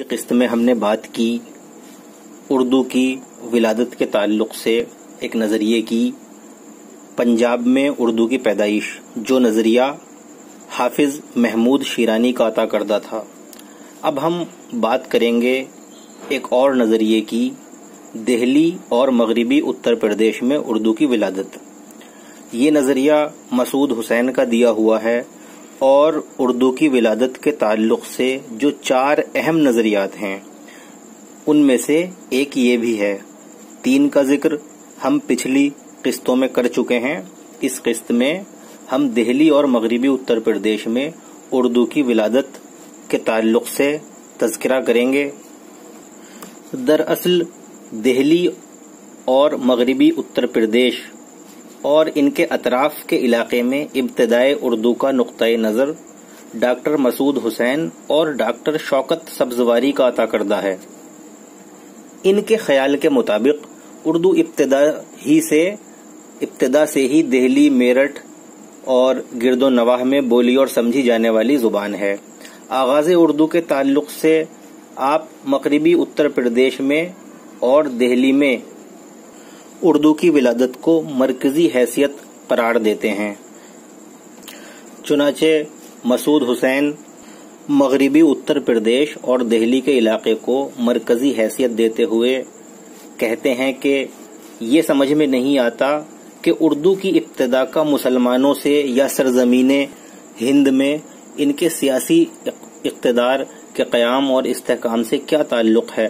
قسط میں ہم نے بات کی اردو کی ولادت کے تعلق سے ایک نظریے کی، پنجاب میں اردو کی پیدائش، جو نظریہ حافظ محمود شیرانی کا عطا کردہ تھا۔ اب ہم بات کریں گے ایک اور نظریے کی، دہلی اور مغربی اتر پردیش میں اردو کی ولادت۔ یہ نظریہ مسعود حسین کا دیا ہوا ہے، اور اردو کی ولادت کے تعلق سے جو 4 اہم نظریات ہیں ان میں سے ایک یہ بھی ہے۔ 3 کا ذکر ہم پچھلی قسطوں میں کر چکے ہیں۔ اس قسط میں ہم دہلی اور مغربی اتر پردیش میں اردو کی ولادت کے تعلق سے تذکرہ کریں گے۔ دراصل دہلی اور مغربی اتر پردیش اور ان کے اطراف کے علاقے میں ابتدائے اردو کا نقطۂ نظر ڈاکٹر مسعود حسین اور ڈاکٹر شوکت سبزواری کا عطا کردہ ہے۔ ان کے خیال کے مطابق اردو ابتدا سے ہی دہلی، میرٹھ اور گرد و نواح میں بولی اور سمجھی جانے والی زبان ہے۔ آغاز اردو کے تعلق سے آپ مغربی اتر پردیش میں اور دہلی میں اردو کی ولادت کو مرکزی حیثیت قرار دیتے ہیں۔ چنانچہ مسعود حسین مغربی اتر پردیش اور دہلی کے علاقے کو مرکزی حیثیت دیتے ہوئے کہتے ہیں کہ یہ سمجھ میں نہیں آتا کہ اردو کی ابتدا کا مسلمانوں سے یا سرزمین ہند میں ان کے سیاسی اقتدار کے قیام اور استحکام سے کیا تعلق ہے۔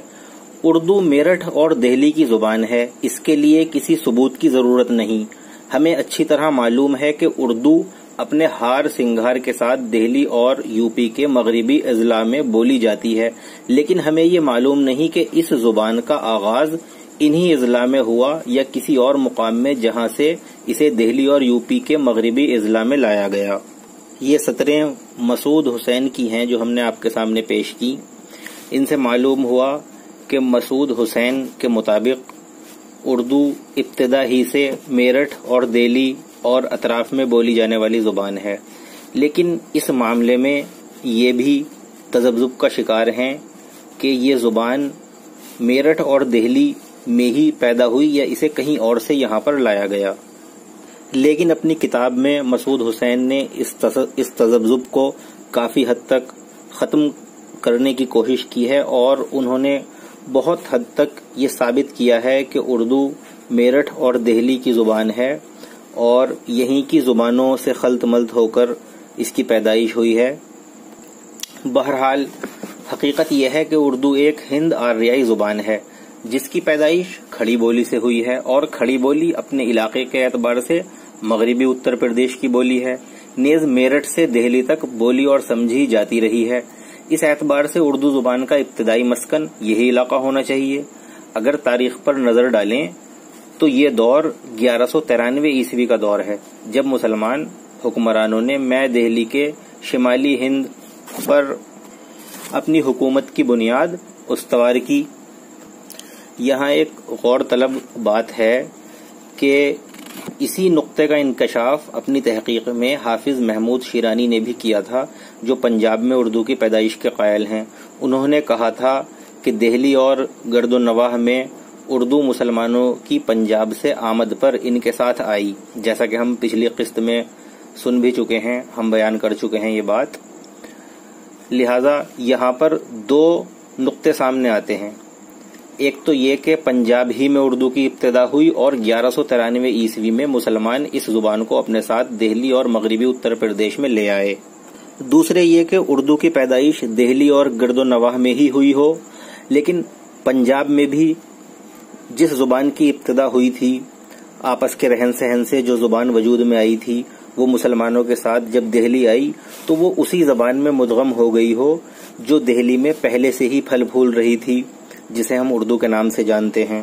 اردو میرٹھ اور دہلی کی زبان ہے، اس کے لیے کسی ثبوت کی ضرورت نہیں۔ ہمیں اچھی طرح معلوم ہے کہ اردو اپنے ہار سنگھار کے ساتھ دہلی اور یوپی کے مغربی اضلاع میں بولی جاتی ہے، لیکن ہمیں یہ معلوم نہیں کہ اس زبان کا آغاز انہی اضلاع میں ہوا یا کسی اور مقام میں جہاں سے اسے دہلی اور یوپی کے مغربی اضلاع میں لایا گیا۔ یہ سطریں مسعود حسین کی ہیں جو ہم نے آپ کے سامنے پیش کی۔ ان سے معلوم ہوا کہ مسعود حسین کے مطابق اردو ابتدا ہی سے میرٹھ اور دہلی اور اطراف میں بولی جانے والی زبان ہے، لیکن اس معاملے میں یہ بھی تذبذب کا شکار ہیں کہ یہ زبان میرٹھ اور دہلی میں ہی پیدا ہوئی یا اسے کہیں اور سے یہاں پر لایا گیا۔ لیکن اپنی کتاب میں مسعود حسین نے اس تذبذب کو کافی حد تک ختم کرنے کی کوشش کی ہے، اور انہوں نے بہت حد تک یہ ثابت کیا ہے کہ اردو میرٹھ اور دہلی کی زبان ہے، اور یہیں کی زبانوں سے خلط ملط ہو کر اس کی پیدائش ہوئی ہے۔ بہرحال حقیقت یہ ہے کہ اردو ایک ہند آریائی زبان ہے جس کی پیدائش کھڑی بولی سے ہوئی ہے، اور کھڑی بولی اپنے علاقے کے اعتبار سے مغربی اتر پردیش کی بولی ہے، نیز میرٹھ سے دہلی تک بولی اور سمجھی جاتی رہی ہے۔ اس اعتبار سے اردو زبان کا ابتدائی مسکن یہی علاقہ ہونا چاہیے۔ اگر تاریخ پر نظر ڈالیں تو یہ دور 1193 عیسوی کا دور ہے، جب مسلمان حکمرانوں نے میں دہلی کے شمالی ہند پر اپنی حکومت کی بنیاد استوار کی۔ یہاں ایک غور طلب بات ہے کہ اسی نقطے کا انکشاف اپنی تحقیق میں حافظ محمود شیرانی نے بھی کیا تھا، جو پنجاب میں اردو کی پیدائش کے قائل ہیں۔ انہوں نے کہا تھا کہ دہلی اور گرد و نواح میں اردو مسلمانوں کی پنجاب سے آمد پر ان کے ساتھ آئی، جیسا کہ ہم پچھلی قسط میں سن بھی چکے ہیں، ہم بیان کر چکے ہیں یہ بات۔ لہذا یہاں پر 2 نقطے سامنے آتے ہیں۔ ایک تو یہ کہ پنجاب ہی میں اردو کی ابتدا ہوئی اور 1193 عیسوی میں مسلمان اس زبان کو اپنے ساتھ دہلی اور مغربی اتر پردیش میں لے آئے۔ دوسرے یہ کہ اردو کی پیدائش دہلی اور گرد و نواح میں ہی ہوئی ہو، لیکن پنجاب میں بھی جس زبان کی ابتدا ہوئی تھی، آپس کے رہن سہن سے جو زبان وجود میں آئی تھی، وہ مسلمانوں کے ساتھ جب دہلی آئی تو وہ اسی زبان میں مدغم ہو گئی ہو جو دہلی میں پہلے سے ہی پھل پھول رہی تھی، جسے ہم اردو کے نام سے جانتے ہیں۔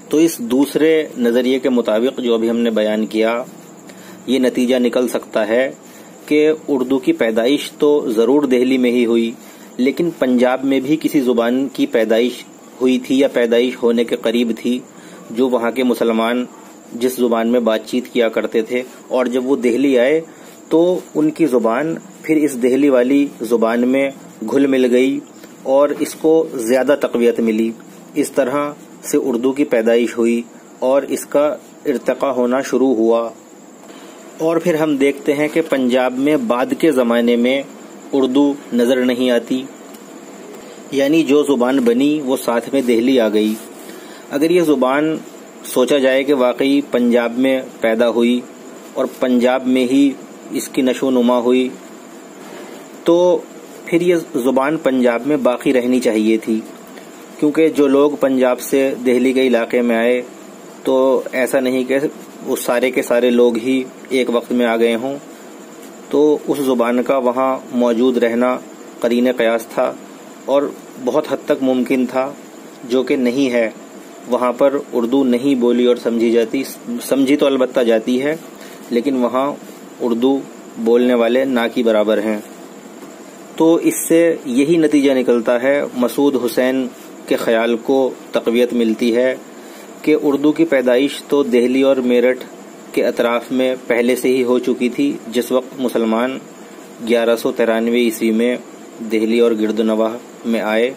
تو اس دوسرے نظریے کے مطابق جو ابھی ہم نے بیان کیا، یہ نتیجہ نکل سکتا ہے کہ اردو کی پیدائش تو ضرور دہلی میں ہی ہوئی، لیکن پنجاب میں بھی کسی زبان کی پیدائش ہوئی تھی یا پیدائش ہونے کے قریب تھی، جو وہاں کے مسلمان جس زبان میں بات چیت کیا کرتے تھے، اور جب وہ دہلی آئے تو ان کی زبان پھر اس دہلی والی زبان میں گھل مل گئی اور اس کو زیادہ تقویت ملی. اس طرح سے اردو کی پیدائش ہوئی اور اس کا ارتقا ہونا شروع ہوا. اور پھر ہم دیکھتے ہیں کہ پنجاب میں بعد کے زمانے میں اردو نظر نہیں آتی، یعنی جو زبان بنی وہ ساتھ میں دہلی آ گئی. اگر یہ زبان سوچا جائے کہ واقعی پنجاب میں پیدا ہوئی اور پنجاب میں ہی اس کی نشو و نما ہوئی، تو پھر یہ زبان پنجاب میں باقی رہنی چاہیے تھی، کیونکہ جو لوگ پنجاب سے دہلی کے علاقے میں آئے تو ایسا نہیں کہ وہ سارے کے سارے لوگ ہی ایک وقت میں آ گئے ہوں، تو اس زبان کا وہاں موجود رہنا قرین قیاس تھا اور بہت حد تک ممکن تھا، جو کہ نہیں ہے. وہاں پر اردو نہیں بولی اور سمجھی تو البتہ جاتی ہے، لیکن وہاں اردو بولنے والے نہ کی برابر ہیں. تو اس سے یہی نتیجہ نکلتا ہے، مسعود حسین کے خیال کو تقویت ملتی ہے کہ اردو کی پیدائش تو دہلی اور میرٹھ کے اطراف میں پہلے سے ہی ہو چکی تھی. جس وقت مسلمان 1193 عیسوی میں دہلی اور گرد و نواح میں آئے،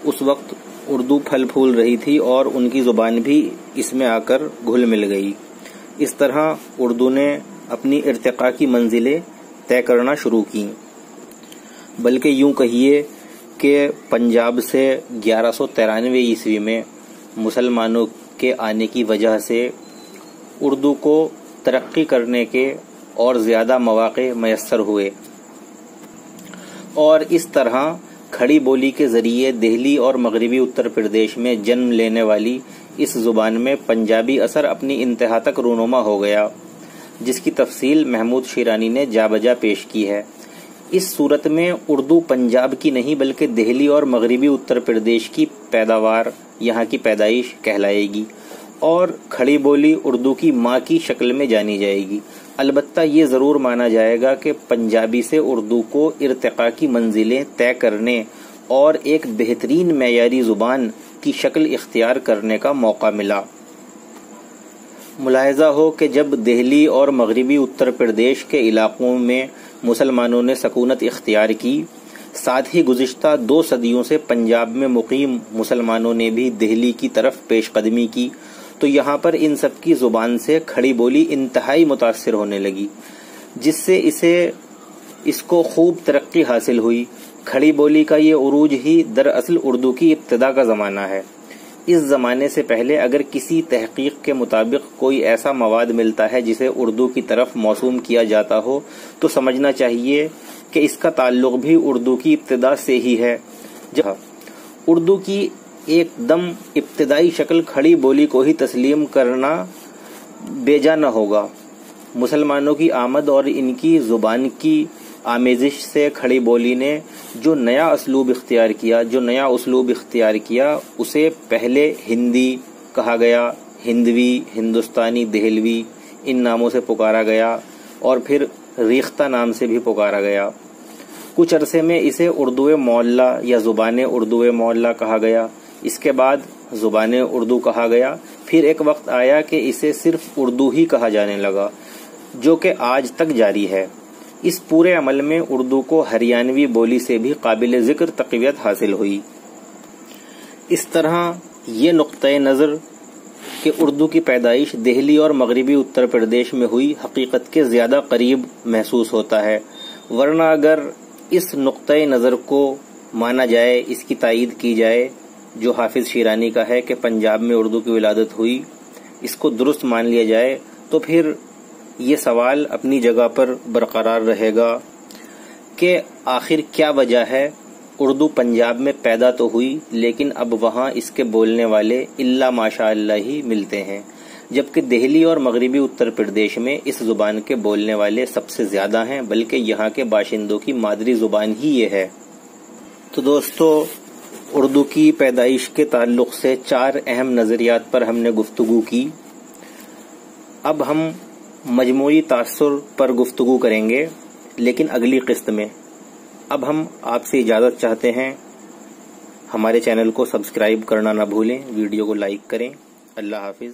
اس وقت اردو پھل پھول رہی تھی اور ان کی زبان بھی اس میں آ کر گھل مل گئی. اس طرح اردو نے اپنی ارتقاء کی منزلیں طے کرنا شروع کی. بلکہ یوں کہیے کہ پنجاب سے 1193 عیسوی میں مسلمانوں کے آنے کی وجہ سے اردو کو ترقی کرنے کے اور زیادہ مواقع میسر ہوئے، اور اس طرح کھڑی بولی کے ذریعے دہلی اور مغربی اتر پردیش میں جنم لینے والی اس زبان میں پنجابی اثر اپنی انتہا تک رونما ہو گیا، جس کی تفصیل محمود شیرانی نے جا بجا پیش کی ہے. اس صورت میں اردو پنجاب کی نہیں بلکہ دہلی اور مغربی اتر پردیش کی پیداوار، یہاں کی پیدائش کہلائے گی، اور کھڑی بولی اردو کی ماں کی شکل میں جانی جائے گی. البتہ یہ ضرور مانا جائے گا کہ پنجابی سے اردو کو ارتقاء کی منزلیں طے کرنے اور ایک بہترین معیاری زبان کی شکل اختیار کرنے کا موقع ملا. ملاحظہ ہو کہ جب دہلی اور مغربی اتر پردیش کے علاقوں میں مسلمانوں نے سکونت اختیار کی، ساتھ ہی گزشتہ 2 صدیوں سے پنجاب میں مقیم مسلمانوں نے بھی دہلی کی طرف پیش قدمی کی، تو یہاں پر ان سب کی زبان سے کھڑی بولی انتہائی متاثر ہونے لگی، جس سے اس کو خوب ترقی حاصل ہوئی. کھڑی بولی کا یہ عروج ہی دراصل اردو کی ابتدا کا زمانہ ہے. اس زمانے سے پہلے اگر کسی تحقیق کے مطابق کوئی ایسا مواد ملتا ہے جسے اردو کی طرف موسوم کیا جاتا ہو، تو سمجھنا چاہیے کہ اس کا تعلق بھی اردو کی ابتدا سے ہی ہے. جہاں اردو کی ایک دم ابتدائی شکل کھڑی بولی کو ہی تسلیم کرنا بیجا نہ ہوگا. مسلمانوں کی آمد اور ان کی زبان کی آمیزش سے کھڑی بولی نے جو نیا اسلوب اختیار کیا اسے پہلے ہندی کہا گیا، ہندوی، ہندوستانی، دہلوی ان ناموں سے پکارا گیا، اور پھر ریختہ نام سے بھی پکارا گیا. کچھ عرصے میں اسے اردو معلیٰ یا زبان اردو معلیٰ کہا گیا، اس کے بعد زبان اردو کہا گیا. پھر ایک وقت آیا کہ اسے صرف اردو ہی کہا جانے لگا، جو کہ آج تک جاری ہے. اس پورے عمل میں اردو کو ہریانوی بولی سے بھی قابل ذکر تقویت حاصل ہوئی. اس طرح یہ نقطۂ نظر کہ اردو کی پیدائش دہلی اور مغربی اتر پردیش میں ہوئی حقیقت کے زیادہ قریب محسوس ہوتا ہے، ورنہ اگر اس نقطۂ نظر کو مانا جائے، اس کی تائید کی جائے جو حافظ شیرانی کا ہے کہ پنجاب میں اردو کی ولادت ہوئی، اس کو درست مان لیا جائے، تو پھر یہ سوال اپنی جگہ پر برقرار رہے گا کہ آخر کیا وجہ ہے اردو پنجاب میں پیدا تو ہوئی لیکن اب وہاں اس کے بولنے والے الا ماشاء اللہ ہی ملتے ہیں، جبکہ دہلی اور مغربی اتر پردیش میں اس زبان کے بولنے والے سب سے زیادہ ہیں، بلکہ یہاں کے باشندوں کی مادری زبان ہی یہ ہے. تو دوستو، اردو کی پیدائش کے تعلق سے 4 اہم نظریات پر ہم نے گفتگو کی. اب ہم مجموعی تاثر پر گفتگو کریں گے، لیکن اگلی قسط میں. اب ہم آپ سے اجازت چاہتے ہیں. ہمارے چینل کو سبسکرائب کرنا نہ بھولیں، ویڈیو کو لائک کریں. اللہ حافظ.